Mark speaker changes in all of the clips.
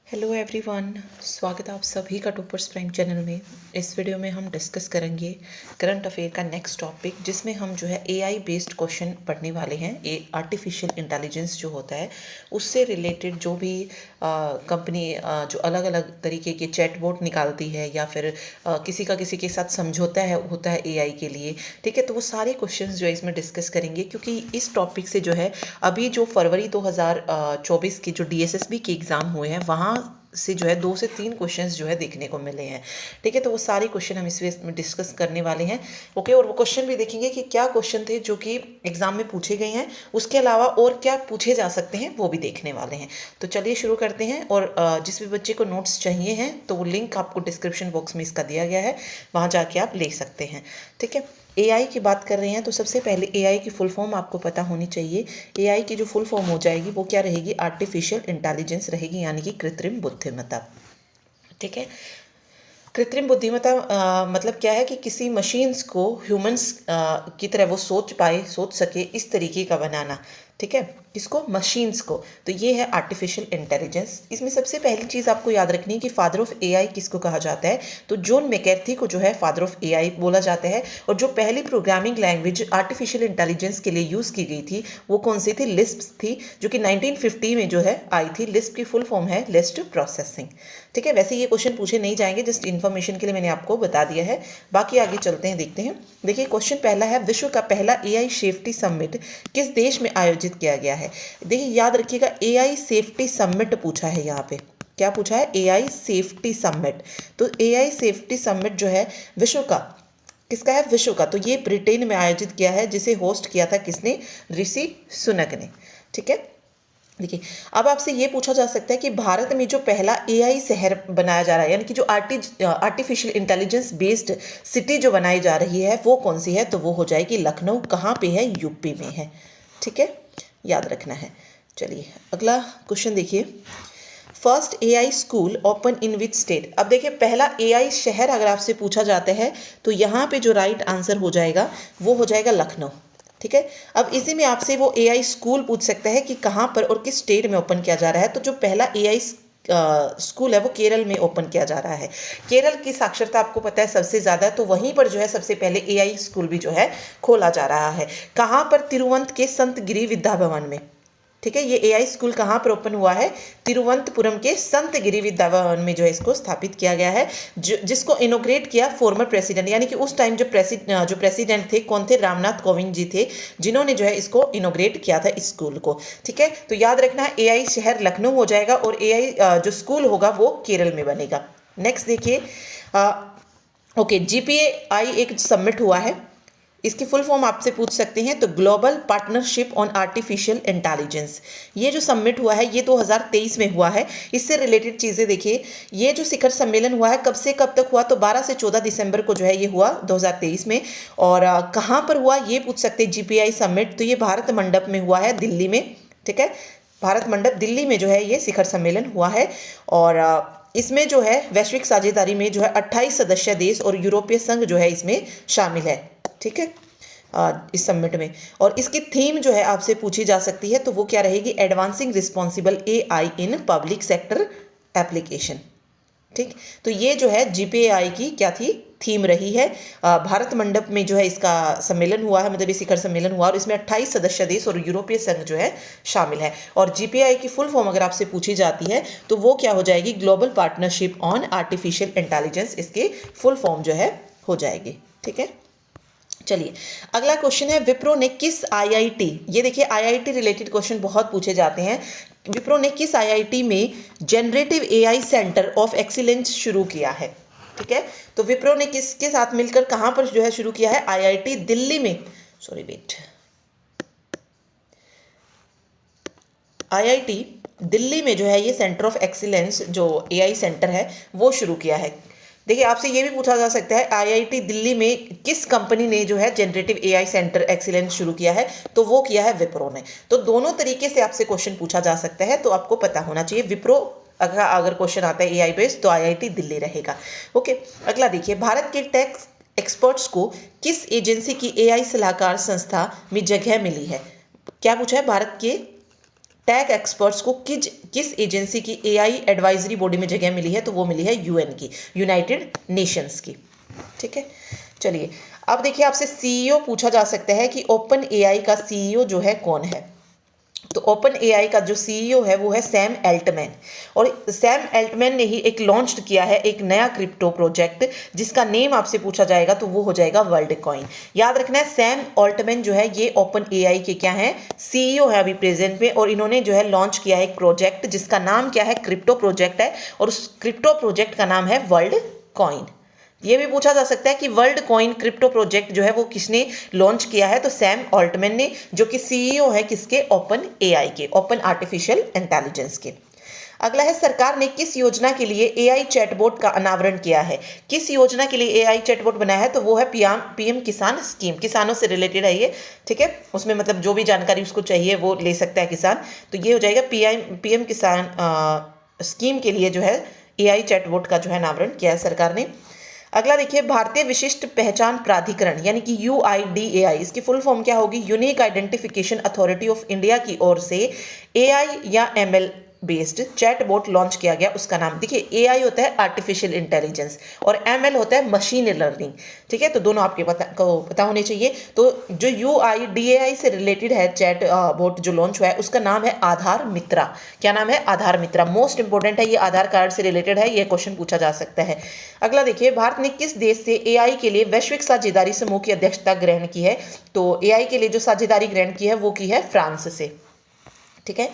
Speaker 1: Hello everyone, स्वागत है आप सभी का टॉपर्स प्राइम चैनल में। इस वीडियो में हम डिस्कस करेंगे करंट अफेयर का नेक्स्ट टॉपिक, जिसमें हम जो है एआई बेस्ड क्वेश्चन पढ़ने वाले हैं। ये आर्टिफिशियल इंटेलिजेंस जो होता है उससे रिलेटेड जो भी कंपनी जो अलग अलग तरीके के चैटबॉट निकालती है या फिर किसी का किसी के साथ समझौता होता है एआई के लिए, ठीक है। तो वो सारे क्वेश्चंस जो है इसमें डिस्कस करेंगे, क्योंकि इस टॉपिक से जो है अभी जो फरवरी 2024 के जो डीएसएसबी के एग्ज़ाम हुए हैं वहाँ से जो है 2 से 3 क्वेश्चंस जो है देखने को मिले हैं, ठीक है। तो वो सारे क्वेश्चन हम इसमें डिस्कस करने वाले हैं, ओके। और वो क्वेश्चन भी देखेंगे कि क्या क्वेश्चन थे जो कि एग्जाम में पूछे गए हैं, उसके अलावा और क्या पूछे जा सकते हैं वो भी देखने वाले हैं। तो चलिए शुरू करते हैं। और जिस भी बच्चे को नोट्स चाहिए हैं तो वो लिंक आपको डिस्क्रिप्शन बॉक्स में इसका दिया गया है, वहाँ जाके आप ले सकते हैं, ठीक है। एआई की बात कर रहे हैं तो सबसे पहले एआई की फुल फॉर्म आपको पता होनी चाहिए। एआई की जो फुल फॉर्म हो जाएगी वो क्या रहेगी? आर्टिफिशियल इंटेलिजेंस रहेगी, यानी कि कृत्रिम बुद्धिमत्ता, ठीक है। कृत्रिम बुद्धिमत्ता मतलब क्या है कि किसी मशीन्स को ह्यूमंस की तरह वो सोच सके, इस तरीके का बनाना, ठीक है। किसको? मशीन्स को। तो ये है आर्टिफिशियल इंटेलिजेंस। इसमें सबसे पहली चीज़ आपको याद रखनी है कि फादर ऑफ एआई किसको कहा जाता है? तो जॉन मैककार्थी को जो है फादर ऑफ एआई बोला जाता है। और जो पहली प्रोग्रामिंग लैंग्वेज आर्टिफिशियल इंटेलिजेंस के लिए यूज़ की गई थी वो कौन सी थी? लिस्प थी, जो कि 1950 में जो है आई थी। लिस्प की फुल फॉर्म है लिस्ट प्रोसेसिंग, ठीक है। वैसे ये क्वेश्चन पूछे नहीं जाएंगे, जस्ट इन्फॉर्मेशन के लिए मैंने आपको बता दिया है। बाकी आगे चलते हैं, देखते हैं। देखिए क्वेश्चन पहला है, विश्व का पहला एआई सेफ्टी समिट किस देश में आयोजित किया गया है? देखिए याद रखिएगा, एआई सेफ्टी समिट पूछा है यहाँ पे। क्या पूछा है? AI safety summit. तो एआई सेफ्टी समिट जो है विश्व का, किसका है? विश्व का। तो ये ब्रिटेन में आयोजित किया है, जिसे होस्ट किया था किसने? ऋषि सुनक ने, ठीक है। देखिए अब आपसे ये पूछा जा सकता है कि भारत में जो पहला एआई शहर बनाया जा रहा है, यानी कि जो आर्टिफिशियल इंटेलिजेंस बेस्ड सिटी जो बनाई जा रही है वो कौन सी है? तो वो हो जाएगी लखनऊ। कहाँ पे है? यूपी में है, ठीक है, याद रखना है। चलिए अगला क्वेश्चन देखिए, first AI school open in which state? अब देखिए पहला एआई शहर अगर आपसे पूछा जाता है तो यहाँ पे जो राइट आंसर हो जाएगा वो हो जाएगा लखनऊ, ठीक है। अब इसी में आपसे वो एआई स्कूल पूछ सकता है कि कहाँ पर और किस स्टेट में ओपन किया जा रहा है। तो जो पहला एआई स्कूल है वो केरल में ओपन किया जा रहा है। केरल की साक्षरता आपको पता है सबसे ज़्यादा, तो वहीं पर जो है सबसे पहले एआई स्कूल भी जो है खोला जा रहा है। कहाँ पर? तिरुवंत के संत गिरी विद्या भवन में, ठीक है। ये एआई स्कूल कहाँ पर ओपन हुआ है? तिरुवनंतपुरम के संत गिरी विद्या भवन में जो है इसको स्थापित किया गया है, जिसको इनोग्रेट किया फॉर्मर प्रेसिडेंट, यानी कि उस टाइम जो प्रेसिडेंट थे कौन थे? रामनाथ कोविंद जी थे, जिन्होंने जो है इसको इनोग्रेट किया था इस स्कूल को, ठीक है। तो याद रखना है एआई शहर लखनऊ हो जाएगा और एआई जो स्कूल होगा वो केरल में बनेगा। नेक्स्ट देखिए, ओके, जीपीएआई एक सबमिट हुआ है, इसकी फुल फॉर्म आपसे पूछ सकते हैं। तो global partnership on artificial intelligence, ये जो सबमिट हुआ है ये 2023 में हुआ है। इससे रिलेटेड चीज़ें देखिए, ये जो शिखर सम्मेलन हुआ है कब से कब तक हुआ? तो 12 से 14 दिसंबर को जो है ये हुआ 2023 में। और कहाँ पर हुआ ये पूछ सकते हैं, जीपीआई समिट। तो ये भारत मंडप में हुआ है, दिल्ली में, ठीक है। भारत मंडप दिल्ली में जो है ये शिखर सम्मेलन हुआ है। और इसमें जो है वैश्विक साझेदारी में जो है 28 सदस्य देश और यूरोपीय संघ जो है इसमें शामिल है, ठीक है, इस समिट में। और इसकी थीम जो है आपसे पूछी जा सकती है, तो वो क्या रहेगी? Advancing responsible AI in public sector application, ठीक। तो ये जो है जीपीएआई की क्या थी? थीम रही है। भारत मंडप में जो है इसका सम्मेलन हुआ है, मतलब ये शिखर सम्मेलन हुआ और इसमें 28 सदस्य देश और यूरोपीय संघ जो है शामिल है। और जीपीआई की फुल फॉर्म अगर आपसे पूछी जाती है तो वो क्या हो जाएगी? Global partnership on artificial intelligence, इसकी फुल फॉर्म जो है हो जाएगी, ठीक है। चलिए अगला क्वेश्चन है, विप्रो ने किस आईआईटी, ये देखिए आईआईटी रिलेटेड क्वेश्चन बहुत पूछे जाते हैं। विप्रो ने किस आईआईटी में generative AI centre of excellence शुरू किया है, ठीक है। तो विप्रो ने किसके साथ मिलकर कहां पर जो है शुरू किया है? आईआईटी दिल्ली में, आईआईटी दिल्ली में जो है ये सेंटर ऑफ एक्सीलेंस जो एआई सेंटर है वो शुरू किया है। देखिए आपसे ये भी पूछा जा सकता है, आईआईटी दिल्ली में किस कंपनी ने जो है जनरेटिव एआई सेंटर एक्सीलेंस शुरू किया है? तो वो किया है विप्रो ने। तो दोनों तरीके से आपसे क्वेश्चन पूछा जा सकता है, तो आपको पता होना चाहिए। विप्रो अगर क्वेश्चन आता है एआई बेस्ड तो आईआईटी दिल्ली रहेगा, ओके। अगला देखिए, भारत के टैक्स एक्सपर्ट्स को किस एजेंसी की एआई सलाहकार संस्था में जगह मिली है? क्या पूछा है? भारत के टेक एक्सपर्ट्स को किस एजेंसी की एआई एडवाइजरी बॉडी में जगह मिली है? तो वो मिली है यूएन की, यूनाइटेड नेशंस की। ठीक है, चलिए अब देखिए आपसे सीईओ पूछा जा सकता है कि ओपन एआई का सीईओ जो है कौन है? तो ओपन एआई का जो सीईओ है वो है सैम एल्टमैन, और सैम एल्टमैन ने ही एक लॉन्च किया है एक नया क्रिप्टो प्रोजेक्ट जिसका नेम आपसे पूछा जाएगा तो वो हो जाएगा वर्ल्ड कॉइन। याद रखना है सैम एल्टमैन जो है ये ओपन एआई के क्या है, सीईओ है अभी प्रेजेंट में, और इन्होंने जो है लॉन्च किया है एक प्रोजेक्ट जिसका नाम क्या है, क्रिप्टो प्रोजेक्ट है, और उस क्रिप्टो प्रोजेक्ट का नाम है वर्ल्ड कॉइन। ये भी पूछा जा सकता है कि वर्ल्ड कॉइन क्रिप्टो प्रोजेक्ट जो है वो किसने लॉन्च किया है? तो सैम ऑल्टमैन ने, जो कि सीईओ है किसके, ओपन एआई के, ओपन आर्टिफिशियल इंटेलिजेंस के। अगला है सरकार ने किस योजना के लिए एआई चैटबॉट का अनावरण किया है? किस योजना के लिए एआई चैटबॉट बनाया है? तो वो है पीएम किसान स्कीम, किसानों से रिलेटेड है ये। ठीक है, उसमें मतलब जो भी जानकारी उसको चाहिए वो ले सकता है किसान। तो ये हो जाएगा पीएम किसान स्कीम के लिए जो है एआई चैटबॉट का जो है अनावरण किया है सरकार ने। अगला देखिए भारतीय विशिष्ट पहचान प्राधिकरण यानी कि यूआईडीएआई, इसकी फुल फॉर्म क्या होगी? Unique identification authority of India की ओर से एआई या एमएल बेस्ड चैटबॉट लॉन्च किया गया, उसका नाम देखिए, एआई होता है आर्टिफिशियल इंटेलिजेंस और एमएल होता है मशीन लर्निंग। ठीक है, तो दोनों आपके पता होने चाहिए। तो जो यूआईडीएआई से रिलेटेड है चैट बोट जो लॉन्च हुआ है उसका नाम है आधार मित्रा। क्या नाम है? आधार मित्रा। मोस्ट इंपोर्टेंट है ये, आधार कार्ड से रिलेटेड है, ये क्वेश्चन पूछा जा सकता है। अगला देखिए भारत ने किस देश से एआई के लिए वैश्विक साझेदारी समूह की अध्यक्षता ग्रहण की है? तो एआई के लिए जो साझेदारी ग्रहण की है वो की है फ्रांस से। ठीक है,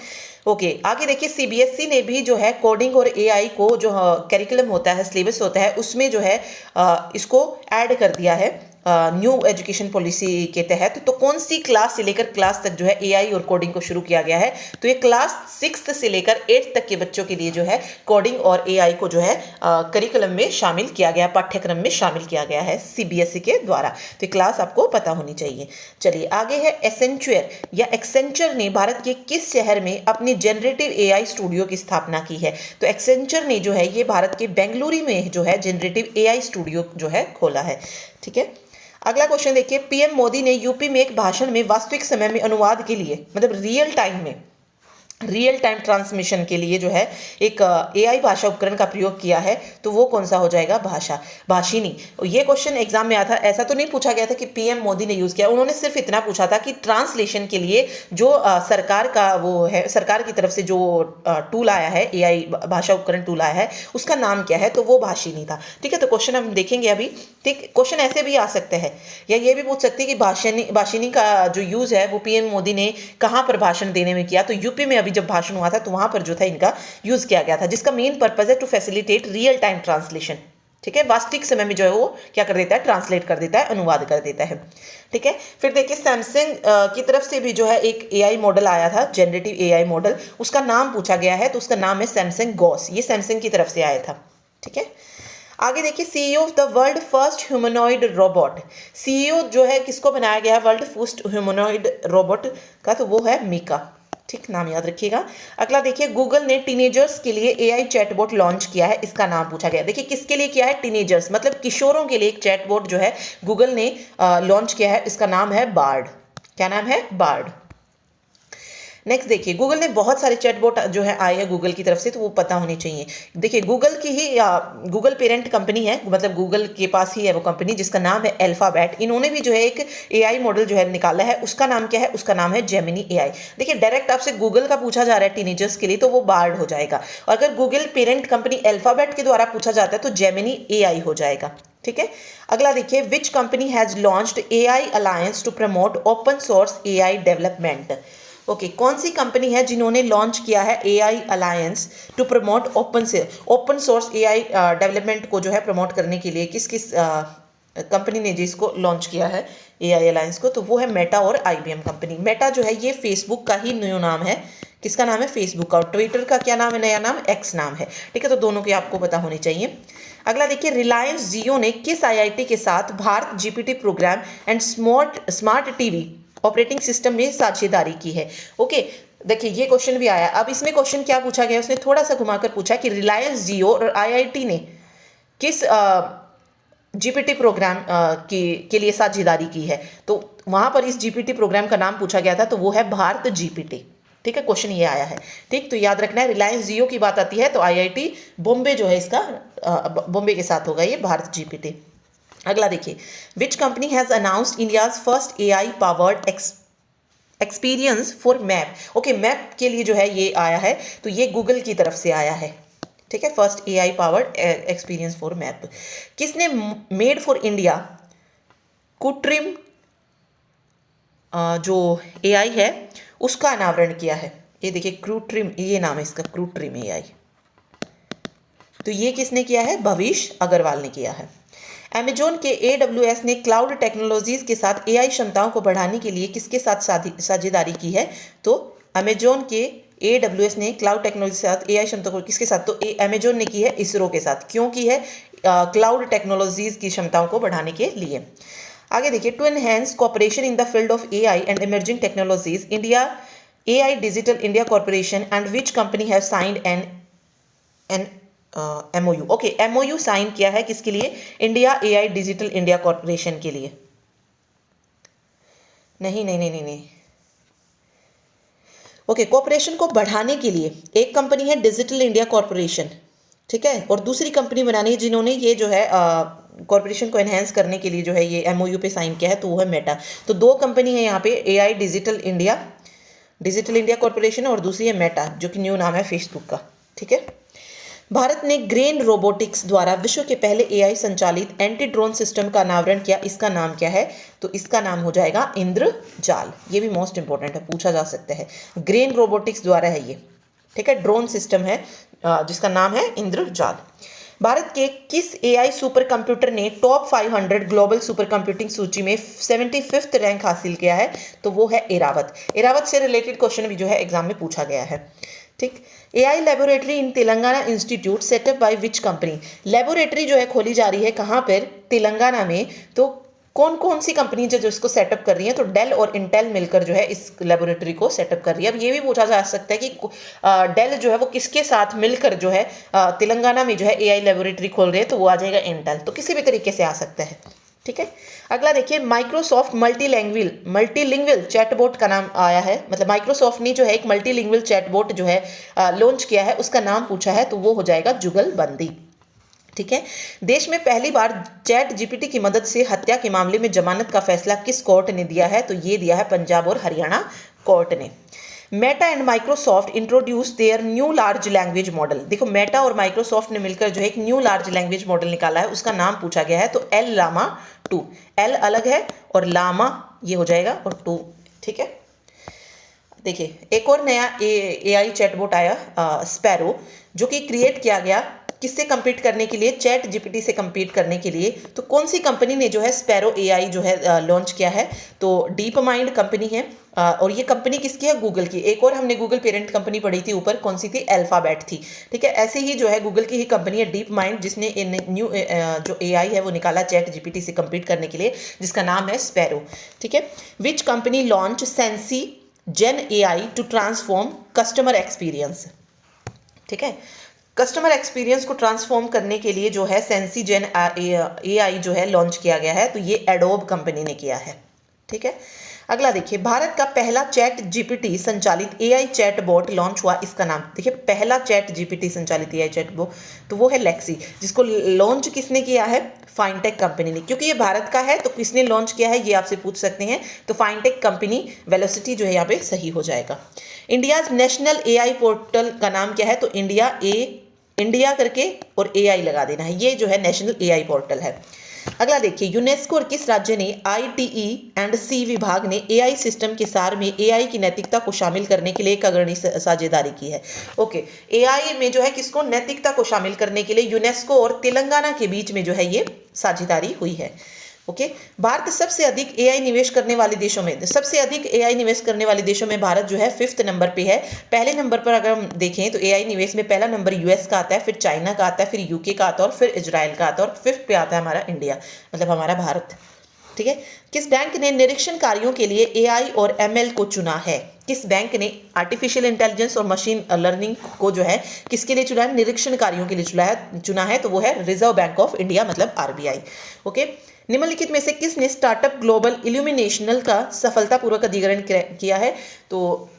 Speaker 1: ओके आगे देखिए सीबीएसई ने भी जो है कोडिंग और एआई को जो करिकुलम होता है, सिलेबस होता है, उसमें जो है इसको ऐड कर दिया है न्यू एजुकेशन पॉलिसी के तहत। तो कौन सी क्लास से लेकर क्लास तक जो है एआई और कोडिंग को शुरू किया गया है? तो ये क्लास 6 से लेकर 8 तक के बच्चों के लिए जो है कोडिंग और एआई को जो है करिकुलम में शामिल किया गया, पाठ्यक्रम में शामिल किया गया है सीबीएसई के द्वारा। तो क्लास आपको पता होनी चाहिए। चलिए आगे है एक्सेंचर ने भारत के किस शहर में अपनी जनरेटिव एआई स्टूडियो की स्थापना की है? तो एक्सेंचर ने जो है ये भारत के बेंगलुरु में जो है जनरेटिव एआई स्टूडियो जो है खोला है। ठीक है, अगला क्वेश्चन देखिए पीएम मोदी ने यूपी में एक भाषण में वास्तविक समय में अनुवाद के लिए मतलब रियल टाइम ट्रांसमिशन के लिए जो है एक एआई भाषा उपकरण का प्रयोग किया है। तो वो कौन सा हो जाएगा? भाषिनी। ये क्वेश्चन एग्जाम में आया था, ऐसा तो नहीं पूछा गया था कि पीएम मोदी ने यूज किया, उन्होंने सिर्फ इतना पूछा था कि ट्रांसलेशन के लिए जो सरकार का वो है, सरकार की तरफ से जो टूल आया है, एआई भाषा उपकरण टूल आया है, उसका नाम क्या है? तो वो भाषिनी था। ठीक है, तो क्वेश्चन हम देखेंगे अभी। ठीक, क्वेश्चन ऐसे भी आ सकते हैं या ये भी पूछ सकते हैं कि भाषिनी का जो यूज है वो पीएम मोदी ने कहाँ पर भाषण देने में किया? तो यूपी में अभी जब भाषण हुआ था तो वहां पर जो था इनका यूज किया गया था, जिसका मेन पर्पज है to facilitate real time translation. ठीक है, वास्तविक समय में जो है वो क्या कर देता है? ट्रांसलेट कर देता है, अनुवाद कर देता है। ठीक है, फिर देखिए सैमसंग की तरफ से भी जो है एक एआई मॉडल आया था, जनरेटिव एआई मॉडल, उसका नाम पूछा गया है, तो उसका नाम है सैमसंग गॉस। ये सैमसंग की तरफ से आया था। ठीक है, आगे देखिए CEO of the world first humanoid robot, CEO जो है किसको बनाया गया है वर्ल्ड फर्स्ट ह्यूमनॉइड रोबोट का? तो वो है मीका। ठीक, नाम याद रखिएगा। अगला देखिए गूगल ने टीनेजर्स के लिए एआई चैटबॉट लॉन्च किया है, इसका नाम पूछा गया। देखिए किसके लिए किया है? टीनेजर्स मतलब किशोरों के लिए एक चैटबॉट जो है गूगल ने लॉन्च किया है, इसका नाम है बार्ड। क्या नाम है? बार्ड। नेक्स्ट देखिए गूगल ने बहुत सारे चैटबॉट जो है आए हैं गूगल की तरफ से, तो वो पता होनी चाहिए। देखिए गूगल की ही गूगल पेरेंट कंपनी है, मतलब गूगल के पास ही है वो कंपनी जिसका नाम है अल्फाबेट। इन्होंने भी जो है एक एआई मॉडल जो है निकाला है, उसका नाम क्या है? उसका नाम है जेमिनी एआई। देखिए डायरेक्ट आपसे गूगल का पूछा जा रहा है टीनेजर्स के लिए तो वो बार्ड हो जाएगा, और अगर गूगल पेरेंट कंपनी अल्फाबेट के द्वारा पूछा जाता है तो जेमिनी एआई हो जाएगा। ठीक है, अगला देखिए which company has launched AI alliance to promote open source AI development. Okay, कौन सी कंपनी है जिन्होंने लॉन्च किया है AI alliance to promote open source AI development को जो है प्रमोट करने के लिए किस कंपनी ने जिसको लॉन्च किया है एआई अलायंस को? तो वो है मेटा और आईबीएम कंपनी। मेटा जो है ये फेसबुक का ही न्यू नाम है। किसका नाम है? फेसबुक का। और ट्विटर का क्या नाम है? नया नाम एक्स नाम है। ठीक है, तो दोनों की आपको पता होनी चाहिए। अगला देखिए रिलायंस जियो ने किस आईआईटी के साथ Bharat GPT program and smart TV operating system में साझेदारी की है? ओके, देखिए ये क्वेश्चन भी आया। अब इसमें क्वेश्चन क्या पूछा गया, उसने थोड़ा सा घुमाकर पूछा कि रिलायंस जियो और आईआईटी ने किस जीपीटी प्रोग्राम के लिए साझेदारी की है? तो वहां पर इस जीपीटी प्रोग्राम का नाम पूछा गया था, तो वो है भारत जीपीटी। ठीक है, क्वेश्चन ये आया है। ठीक, तो याद रखना है, रिलायंस जियो की बात आती है तो आईआईटी बॉम्बे जो है इसका बॉम्बे के साथ होगा ये भारत जीपीटी। अगला देखिए, which company has announced India's first AI powered experience for map. Okay, map के लिए जो है ये आया है, तो ये गूगल की तरफ से आया है। ठीक है, first AI powered experience for map. किसने मेड फॉर इंडिया कुट्रिम जो एआई है उसका अनावरण किया है? ये देखिए, क्रूट्रिम, ये नाम है इसका, क्रूट्रिम एआई। तो ये किसने किया है? भविष अग्रवाल ने किया है। अमेजोन के AWS ने क्लाउड टेक्नोलॉजीज के साथ एआई क्षमताओं को बढ़ाने के लिए किसके साथ साझेदारी की है? तो अमेजोन के AWS ने क्लाउड टेक्नोलॉजी के साथ एआई क्षमता को किसके साथ? तो अमेजोन ने की है इसरो के साथ। क्यों की है? क्लाउड टेक्नोलॉजीज की क्षमताओं को बढ़ाने के लिए। आगे देखिए, to enhance cooperation in the field of AI and emerging technologies, India AI Digital India Corporation and which company have signed an MOU। Okay, MOU sign किया है किसके लिए? India AI Digital India Corporation के लिए। नहीं नहीं नहीं नहीं नहीं, ओके, कॉर्पोरेशन को बढ़ाने के लिए एक कंपनी है डिजिटल इंडिया कॉर्पोरेशन, ठीक है, और दूसरी कंपनी बनानी है जिन्होंने ये जो है कॉर्पोरेशन को एनहेंस करने के लिए जो है ये MOU पे साइन किया है, तो वो है मेटा। तो दो कंपनी है यहाँ पे, एआई डिजिटल इंडिया कॉर्पोरेशन और दूसरी है मेटा, जो कि न्यू नाम है फेसबुक का। ठीक है, भारत ने ग्रेन रोबोटिक्स द्वारा विश्व के पहले एआई संचालित एंटी ड्रोन सिस्टम का अनावरण किया, इसका नाम क्या है? तो इसका नाम हो जाएगा इंद्रजाल। ये भी मोस्ट इंपॉर्टेंट है, पूछा जा सकता है। ग्रेन रोबोटिक्स द्वारा है ये, ठीक है, ड्रोन सिस्टम है जिसका नाम है इंद्रजाल। भारत के किस एआई सुपर कंप्यूटर ने टॉप 500 ग्लोबल सुपर कंप्यूटिंग सूची में 75th रैंक हासिल किया है? तो वो है एरावत। एरावत से रिलेटेड क्वेश्चन भी जो है एग्जाम में पूछा गया है। ठीक, AI laboratory in Telangana institute setup by which company. Laboratory जो है खोली जा रही है कहाँ पर? तेलंगाना में। तो कौन कौन सी कंपनी जो इसको सेटअप कर रही है? तो डेल और इंटेल मिलकर जो है इस लेबोरेटरी को सेटअप कर रही है। अब ये भी पूछा जा सकता है कि डेल जो है वो किसके साथ मिलकर जो है तेलंगाना में जो है एआई लेबोरेटरी खोल रहे हैं? तो वो आ जाएगा इंटेल। तो किसी भी तरीके से आ सकता है। ठीक है, अगला देखिए, माइक्रोसॉफ्ट मल्टीलिंगुअल चैटबॉट का नाम आया है, मतलब माइक्रोसॉफ्ट ने जो है एक मल्टीलिंगुअल चैटबॉट जो है लॉन्च किया है, उसका नाम पूछा है, तो वो हो जाएगा जुगलबंदी। ठीक है, देश में पहली बार चैट जीपीटी की मदद से हत्या के मामले में जमानत का फैसला किस कोर्ट ने दिया है? तो ये दिया है पंजाब और हरियाणा कोर्ट ने। Meta and Microsoft introduce their new large language model. देखो, मेटा और माइक्रोसॉफ्ट ने मिलकर जो है एक न्यू लार्ज लैंग्वेज मॉडल निकाला है, उसका नाम पूछा गया है, तो एल लामा 2। एल अलग है और लामा ये हो जाएगा और 2। ठीक है, देखिए एक और नया एआई चैटबॉट आया स्पैरो, जो कि क्रिएट किया गया किससे compete करने के लिए? चैट जीपीटी से compete करने के लिए। तो कौन सी कंपनी ने जो है स्पैरो एआई जो है लॉन्च किया है? तो डीप माइंड कंपनी है और ये कंपनी किसकी है? गूगल की। एक और हमने गूगल पेरेंट कंपनी पढ़ी थी ऊपर, कौन सी थी? अल्फाबेट थी। ठीक है, ऐसे ही जो है गूगल की ही कंपनी है डीप माइंड, जिसने न्यू जो एआई है वो निकाला चैट जीपीटी से compete करने के लिए, जिसका नाम है स्पैरो। ठीक है, which company launch Sensei Gen AI to transform customer experience. ठीक है, कस्टमर एक्सपीरियंस को ट्रांसफॉर्म करने के लिए जो है सेंसी जेन एआई जो है लॉन्च किया गया है, तो ये एडोब कंपनी ने किया है। ठीक है, अगला देखिए, भारत का पहला चैट जीपीटी संचालित एआई चैटबॉट लॉन्च हुआ, इसका नाम देखिए, पहला चैट जीपीटी संचालित एआई चैटबॉट, तो वो है लेक्सी, जिसको लॉन्च किसने किया है? फाइनटेक कंपनी ने। क्योंकि ये भारत का है तो किसने लॉन्च किया है, ये आपसे पूछ सकते हैं, तो फाइनटेक कंपनी वेलोसिटी जो है यहाँ पे सही हो जाएगा। इंडियाज नेशनल एआई पोर्टल का नाम क्या है? तो इंडिया करके और एआई लगा देना है, ये जो है नेशनल एआई पोर्टल है। अगला देखिए, यूनेस्को और किस राज्य ने ITE&C विभाग ने एआई सिस्टम के सार में एआई की नैतिकता को शामिल करने के लिए एक अग्रणी साझेदारी की है? ओके, एआई में जो है किसको नैतिकता को शामिल करने के लिए यूनेस्को और तेलंगाना के बीच में जो है ये साझेदारी हुई है। ओके, भारत सबसे अधिक एआई निवेश करने वाले देशों में, सबसे अधिक एआई निवेश करने वाले देशों में भारत जो है 5th नंबर पे है। पहले नंबर पर अगर हम देखें तो एआई निवेश में पहला नंबर यूएस का आता है, फिर चाइना का आता है, फिर यूके का आता है और फिर इजराइल का आता है और 5th पे आता है हमारा इंडिया, मतलब हमारा भारत। ठीक है, किस बैंक ने निरीक्षण कार्यों के लिए एआई और एमएल को चुना है? किस बैंक ने आर्टिफिशियल इंटेलिजेंस और मशीन लर्निंग को जो है किसके लिए चुना है? निरीक्षण कार्यों के लिए चुना है, तो वो है रिजर्व बैंक ऑफ इंडिया, मतलब आरबीआई। ओके, निम्नलिखित में से किसने स्टार्टअप ग्लोबल इल्यूमिनेशनल का सफलतापूर्वक अधिग्रहण किया है? तो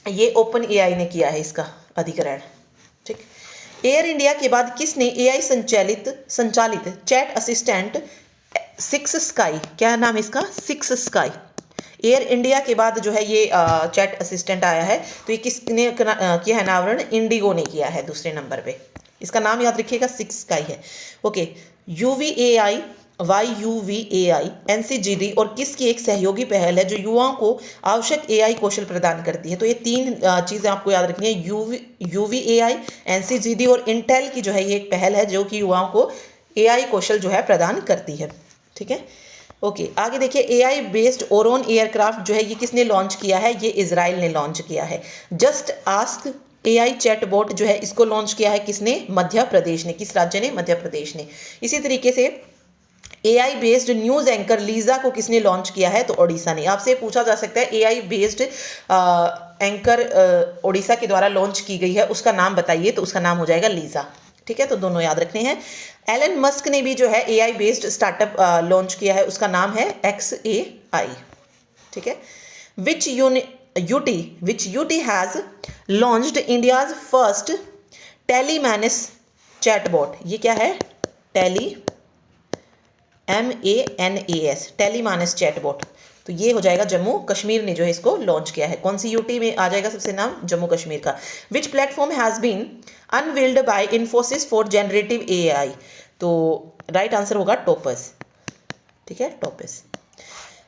Speaker 1: ये ओपन एआई ने किया है इसका अधिग्रहण। ठीक। एयर इंडिया के बाद किसने एआई संचालित चैट असिस्टेंट सिक्स स्काई, क्या नाम है इसका, सिक्स स्काई। एयर इंडिया के बाद जो है ये चैट असिस्टेंट आया है, तो ये किसने किया है अनावरण, इंडिगो ने किया है दूसरे नंबर पे। इसका नाम याद रखिएगा, सिक्स स्काई है। ओके, यूवीएआई, YUVAI, NCGD और किसकी एक सहयोगी पहल है जो युवाओं को आवश्यक एआई कौशल प्रदान करती है। तो ये तीन चीज़ें आपको याद रखनी है, UVAI, NCGD और इंटेल की जो है ये एक पहल है जो कि युवाओं को एआई कौशल जो है प्रदान करती है। ठीक है। ओके, आगे देखिए, एआई बेस्ड ओरोन एयरक्राफ्ट जो है ये किसने लॉन्च किया है, ये इजराइल ने लॉन्च किया है। जस्ट आस्क एआई चैटबॉट जो है इसको लॉन्च किया है किसने, मध्य प्रदेश ने। किस राज्य ने, मध्य प्रदेश ने। इसी तरीके से AI based news anchor Lisa को किसने लॉन्च किया है, तो ओडिशा ने। आपसे पूछा जा सकता है एआई बेस्ड एंकर ओडिशा के द्वारा लॉन्च की गई है, उसका नाम बताइए, तो उसका नाम हो जाएगा लीजा। ठीक है, तो दोनों याद रखने हैं। एलन मस्क ने भी जो है एआई बेस्ड स्टार्टअप लॉन्च किया है, उसका नाम है XAI। ठीक है। Which UT has launched India's first Telemanas chatbot. ये क्या है, MANAS, टेलीमानस चैटबॉट। तो ये हो जाएगा जम्मू कश्मीर ने जो है इसको लॉन्च किया है। कौन सी यूटी में आ जाएगा सबसे नाम, जम्मू कश्मीर का। Which platform has been unveiled by Infosys for generative AI। तो राइट आंसर होगा टोपस। ठीक है, टोपस।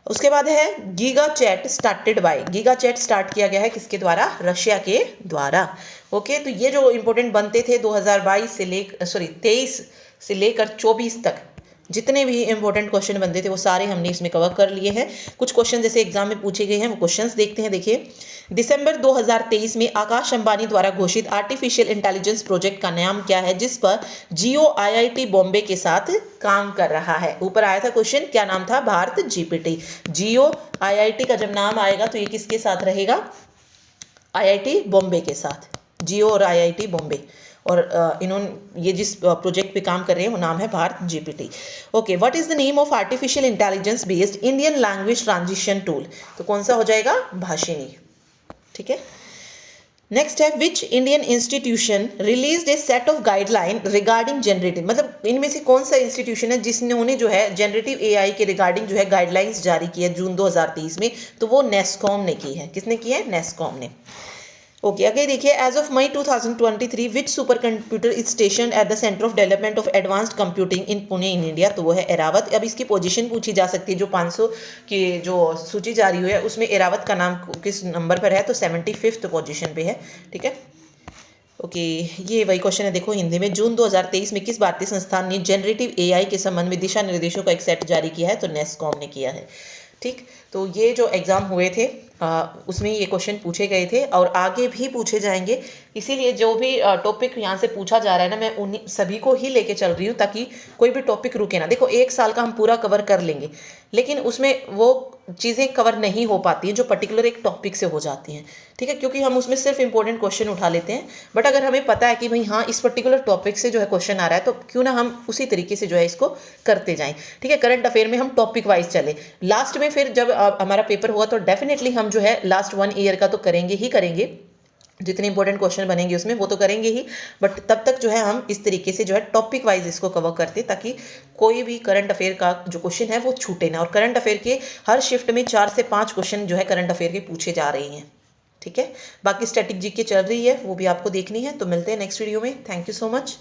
Speaker 1: उसके बाद है Giga Chat started by, Giga Chat start किया गया है किसके द्वारा, रशिया के द्वारा। ओके, तो ये जो इंपॉर्टेंट बनते थे 23 से लेकर 24 तक जितने भी इंपॉर्टेंट क्वेश्चन बनते थे वो सारे हमने इसमें कवर कर लिए हैं। कुछ क्वेश्चन जैसे एग्जाम में पूछे गए हैं वो क्वेश्चंस देखते हैं। देखिए, दिसंबर 2023 में आकाश अंबानी द्वारा घोषित आर्टिफिशियल इंटेलिजेंस प्रोजेक्ट का नाम क्या है जिस पर जियो IIT बॉम्बे के साथ काम कर रहा है। ऊपर आया था क्वेश्चन, क्या नाम था, भारत GPT। जियो IIT का जब नाम आएगा तो ये किसके साथ रहेगा, IIT बॉम्बे के साथ, जियो और IIT बॉम्बे। और इन्होंने ये जिस प्रोजेक्ट पे काम कर रहे हैं वो नाम है Bharat GPT। Okay, what is the name of artificial intelligence based Indian language transition tool. तो कौन सा हो जाएगा, भाषिनी। ठीक है। नेक्स्ट है, which Indian institution released A set of guideline regarding generative. मतलब इनमें से कौन सा इंस्टीट्यूशन है जिसने जो है जनरेटिव AI के रिगार्डिंग जो है गाइडलाइंस जारी की है जून 2023 में, तो वो नेस्कॉम ने की है। किसने की है, नेस्कॉम ने। ओके, आगे देखिए, as of May 2023 which super computer is station at the centre of development of advanced computing in Pune in India. तो वो है एरावत। अब इसकी पोजीशन पूछी जा सकती है, जो 500 की जो सूची जारी हुई है उसमें एरावत का नाम किस नंबर पर है, तो 75th पोजीशन पे है। ठीक है। ओके, ये वही क्वेश्चन है, देखो हिंदी में। जून 2023 में किस भारतीय संस्थान ने जनरेटिव AI के संबंध में दिशा निर्देशों का एक सेट जारी किया है, तो नेस्कॉम ने किया है। ठीक, तो ये जो एग्ज़ाम हुए थे उसमें ये क्वेश्चन पूछे गए थे और आगे भी पूछे जाएंगे। इसीलिए जो भी टॉपिक यहाँ से पूछा जा रहा है ना, मैं उन्हीं सभी को ही लेके चल रही हूँ ताकि कोई भी टॉपिक रुके ना। देखो, एक साल का हम पूरा कवर कर लेंगे, लेकिन उसमें वो चीज़ें कवर नहीं हो पाती हैं जो पर्टिकुलर एक टॉपिक से हो जाती हैं। ठीक है, क्योंकि हम उसमें सिर्फ इंपॉर्टेंट क्वेश्चन उठा लेते हैं। बट अगर हमें पता है कि भाई हाँ, इस पर्टिकुलर टॉपिक से जो है क्वेश्चन आ रहा है, तो क्यों ना हम उसी तरीके से जो है इसको करते जाएं। ठीक है, करंट अफेयर में हम टॉपिक वाइज चले। लास्ट में फिर जब हमारा पेपर होगा तो डेफिनेटली हम जो है लास्ट 1 ईयर का तो करेंगे ही करेंगे, जितने इंपॉर्टेंट क्वेश्चन बनेंगे उसमें वो तो करेंगे ही। बट तब तक जो है हम इस तरीके से जो है टॉपिक वाइज इसको कवर करते, ताकि कोई भी करंट अफेयर का जो क्वेश्चन है वो छूटे ना। और करंट अफेयर के हर शिफ्ट में 4 से 5 क्वेश्चन जो है करंट अफेयर के पूछे जा रही हैं। ठीक है, बाकी स्टैटिक जीके चल रही है, वो भी आपको देखनी है। तो मिलते हैं नेक्स्ट वीडियो में। Thank you so much.